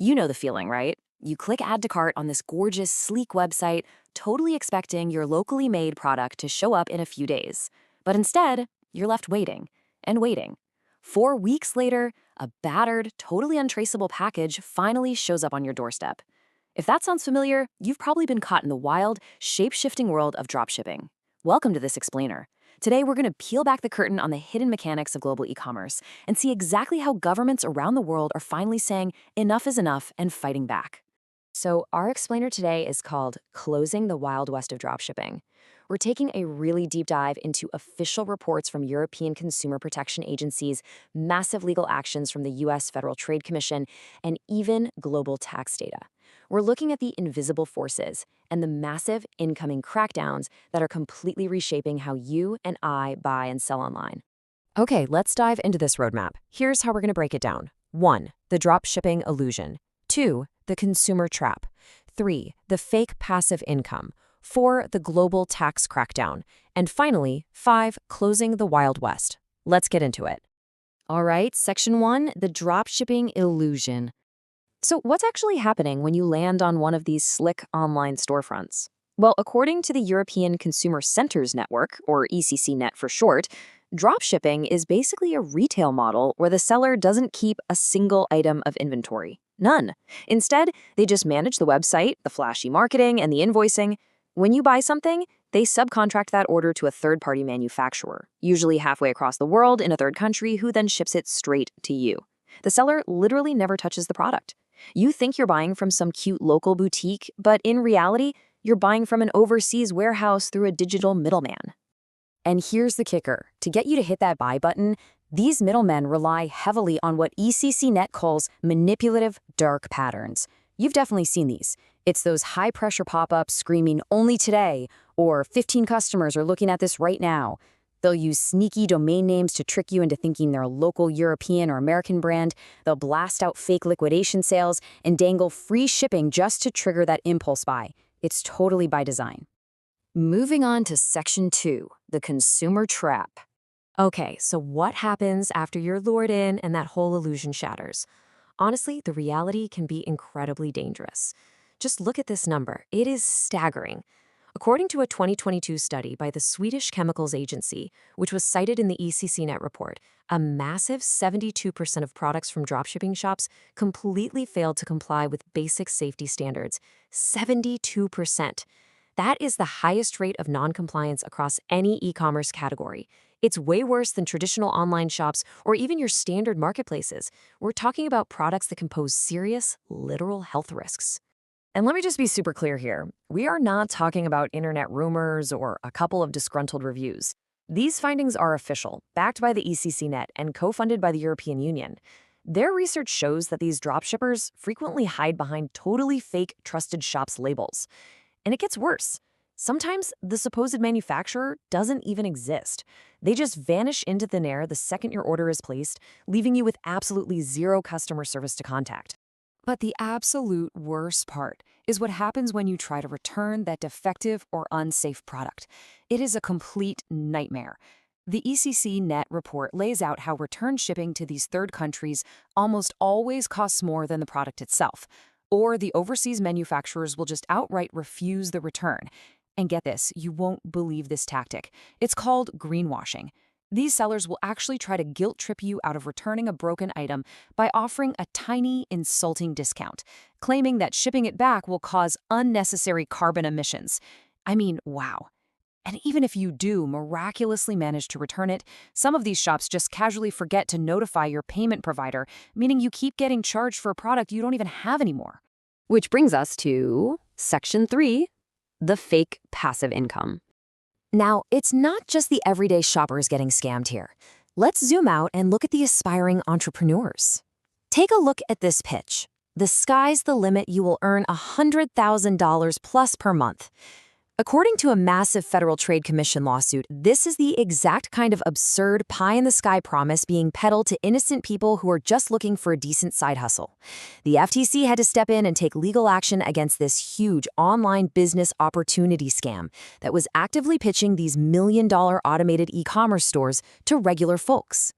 You know the feeling, right? You click add to cart on this gorgeous, sleek website, totally expecting your locally made product to show up in a few days. But instead, you're left waiting and waiting. 4 weeks later, a battered, totally untraceable package finally shows up on your doorstep. If that sounds familiar, you've probably been caught in the wild, shape-shifting world of dropshipping. Welcome to this explainer. Today, we're going to peel back the curtain on the hidden mechanics of global e-commerce and see exactly how governments around the world are finally saying enough is enough and fighting back. So our explainer today is called Closing the Wild West of Dropshipping. We're taking a really deep dive into official reports from European consumer protection agencies, massive legal actions from the US Federal Trade Commission, and even global tax data. We're looking at the invisible forces and the massive incoming crackdowns that are completely reshaping how you and I buy and sell online. Okay, let's dive into this roadmap. Here's how we're going to break it down. 1. The dropshipping illusion. 2. The consumer trap. 3. The fake passive income. 4. The global tax crackdown. And finally, 5. Closing the Wild West. Let's get into it. All right, Section 1, the dropshipping illusion. So what's actually happening when you land on one of these slick online storefronts? Well, according to the European Consumer Centers Network, or ECC-Net for short, dropshipping is basically a retail model where the seller doesn't keep a single item of inventory. None. Instead, they just manage the website, the flashy marketing, and the invoicing. When you buy something, they subcontract that order to a third-party manufacturer, usually halfway across the world in a third country, who then ships it straight to you. The seller literally never touches the product. You think you're buying from some cute local boutique, but in reality, you're buying from an overseas warehouse through a digital middleman. And here's the kicker. To get you to hit that buy button, these middlemen rely heavily on what ECC-Net calls manipulative dark patterns. You've definitely seen these. It's those high-pressure pop-ups screaming, "Only today," or 15 customers are looking at this right now. They'll use sneaky domain names to trick you into thinking they're a local European or American brand. They'll blast out fake liquidation sales and dangle free shipping just to trigger that impulse buy. It's totally by design. Moving on to Section 2, the consumer trap. Okay, so what happens after you're lured in and that whole illusion shatters? Honestly, the reality can be incredibly dangerous. Just look at this number. It is staggering. According to a 2022 study by the Swedish Chemicals Agency, which was cited in the ECC-Net report, a massive 72% of products from dropshipping shops completely failed to comply with basic safety standards. 72%. That is the highest rate of non-compliance across any e-commerce category. It's way worse than traditional online shops or even your standard marketplaces. We're talking about products that can pose serious, literal health risks. And let me just be super clear here. We are not talking about internet rumors or a couple of disgruntled reviews. These findings are official, backed by the ECC-Net and co-funded by the European Union. Their research shows that these dropshippers frequently hide behind totally fake trusted shops labels. And it gets worse. Sometimes the supposed manufacturer doesn't even exist. They just vanish into thin air the second your order is placed, leaving you with absolutely zero customer service to contact. But the absolute worst part is what happens when you try to return that defective or unsafe product. It is a complete nightmare. The ECC-Net report lays out how return shipping to these third countries almost always costs more than the product itself, or the overseas manufacturers will just outright refuse the return. And get this, you won't believe this tactic. It's called greenwashing. These sellers will actually try to guilt-trip you out of returning a broken item by offering a tiny, insulting discount, claiming that shipping it back will cause unnecessary carbon emissions. I mean, wow. And even if you do miraculously manage to return it, some of these shops just casually forget to notify your payment provider, meaning you keep getting charged for a product you don't even have anymore. Which brings us to Section 3, the fake passive income. Now, it's not just the everyday shoppers getting scammed here. Let's zoom out and look at the aspiring entrepreneurs. Take a look at this pitch. The sky's the limit. You will earn $100,000 plus per month. According to a massive Federal Trade Commission lawsuit, this is the exact kind of absurd pie-in-the-sky promise being peddled to innocent people who are just looking for a decent side hustle. The FTC had to step in and take legal action against this huge online business opportunity scam that was actively pitching these million-dollar automated e-commerce stores to regular folks.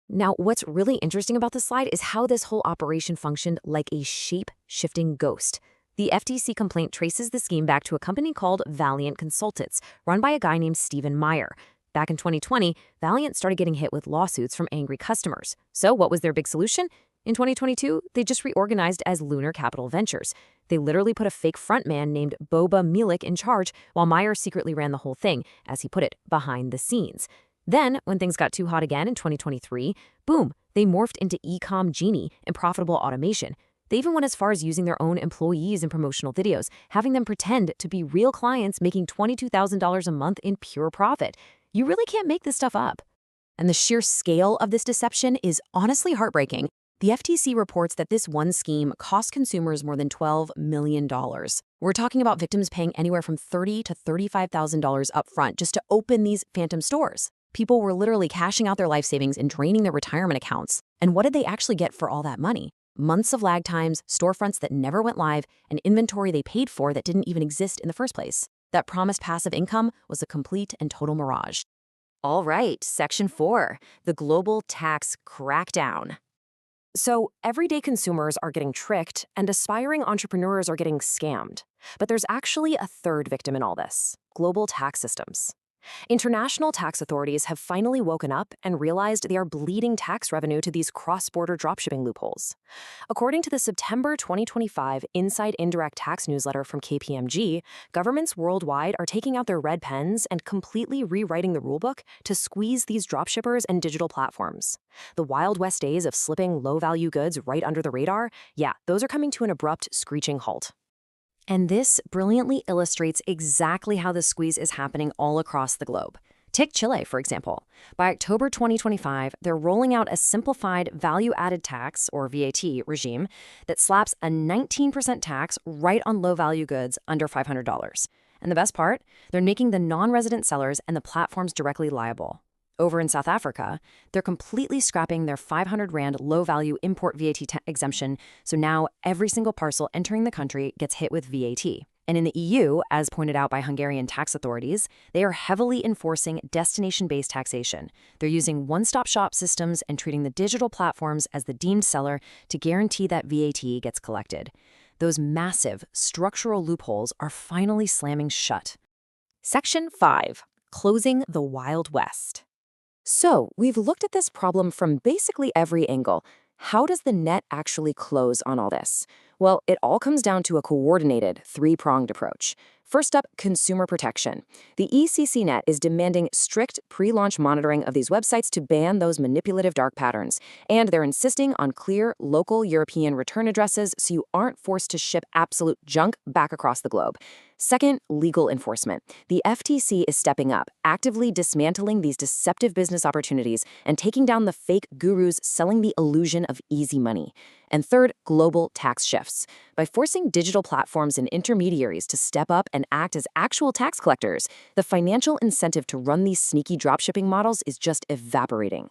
Now, what's really interesting about this slide is how this whole operation functioned like a shape shifting ghost. The FTC complaint traces the scheme back to a company called Valiant Consultants, run by a guy named Stephen Meyer. Back in 2020, Valiant started getting hit with lawsuits from angry customers. So what was their big solution? In 2022, they just reorganized as Lunar Capital Ventures. They literally put a fake frontman named Boba Milik in charge, while Meyer secretly ran the whole thing, as he put it, behind the scenes. Then, when things got too hot again in 2023, boom, they morphed into Ecom Genie and profitable automation. They even went as far as using their own employees in promotional videos, having them pretend to be real clients making $22,000 a month in pure profit. You really can't make this stuff up. And the sheer scale of this deception is honestly heartbreaking. The FTC reports that this one scheme cost consumers more than $12 million. We're talking about victims paying anywhere from $30,000 to $35,000 upfront just to open these phantom stores. People were literally cashing out their life savings and draining their retirement accounts. And what did they actually get for all that money? Months of lag times, storefronts that never went live, and inventory they paid for that didn't even exist in the first place. That promised passive income was a complete and total mirage. All right, Section 4, the global tax crackdown. So, everyday consumers are getting tricked and aspiring entrepreneurs are getting scammed. But there's actually a third victim in all this: global tax systems. International tax authorities have finally woken up and realized they are bleeding tax revenue to these cross-border dropshipping loopholes. According to the September 2025 Inside Indirect Tax newsletter from KPMG, governments worldwide are taking out their red pens and completely rewriting the rulebook to squeeze these dropshippers and digital platforms. The Wild West days of slipping low-value goods right under the radar, yeah, those are coming to an abrupt, screeching halt. And this brilliantly illustrates exactly how the squeeze is happening all across the globe. Take Chile, for example. By October 2025, they're rolling out a simplified value-added tax, or VAT, regime that slaps a 19% tax right on low-value goods under $500. And the best part? They're making the non-resident sellers and the platforms directly liable. Over in South Africa, they're completely scrapping their 500 Rand low-value import VAT exemption, so now every single parcel entering the country gets hit with VAT. And in the EU, as pointed out by Hungarian tax authorities, they are heavily enforcing destination-based taxation. They're using one-stop-shop systems and treating the digital platforms as the deemed seller to guarantee that VAT gets collected. Those massive structural loopholes are finally slamming shut. Section 5. Closing the Wild West. So, we've looked at this problem from basically every angle. How does the net actually close on all this? Well, it all comes down to a coordinated, three-pronged approach. First up, consumer protection. The ECC-Net is demanding strict pre-launch monitoring of these websites to ban those manipulative dark patterns. And they're insisting on clear, local European return addresses so you aren't forced to ship absolute junk back across the globe. Second, legal enforcement. The FTC is stepping up, actively dismantling these deceptive business opportunities and taking down the fake gurus selling the illusion of easy money. And third, global tax shifts. By forcing digital platforms and intermediaries to step up and act as actual tax collectors, the financial incentive to run these sneaky dropshipping models is just evaporating.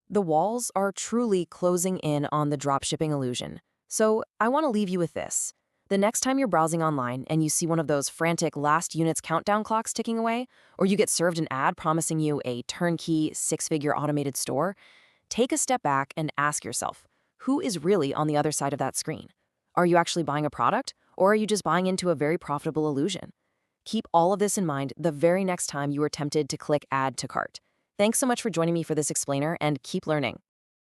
The walls are truly closing in on the dropshipping illusion. So I want to leave you with this. The next time you're browsing online and you see one of those frantic last units countdown clocks ticking away, or you get served an ad promising you a turnkey, six-figure automated store, take a step back and ask yourself, who is really on the other side of that screen? Are you actually buying a product, or are you just buying into a very profitable illusion? Keep all of this in mind the very next time you are tempted to click Add to Cart. Thanks so much for joining me for this explainer, and keep learning.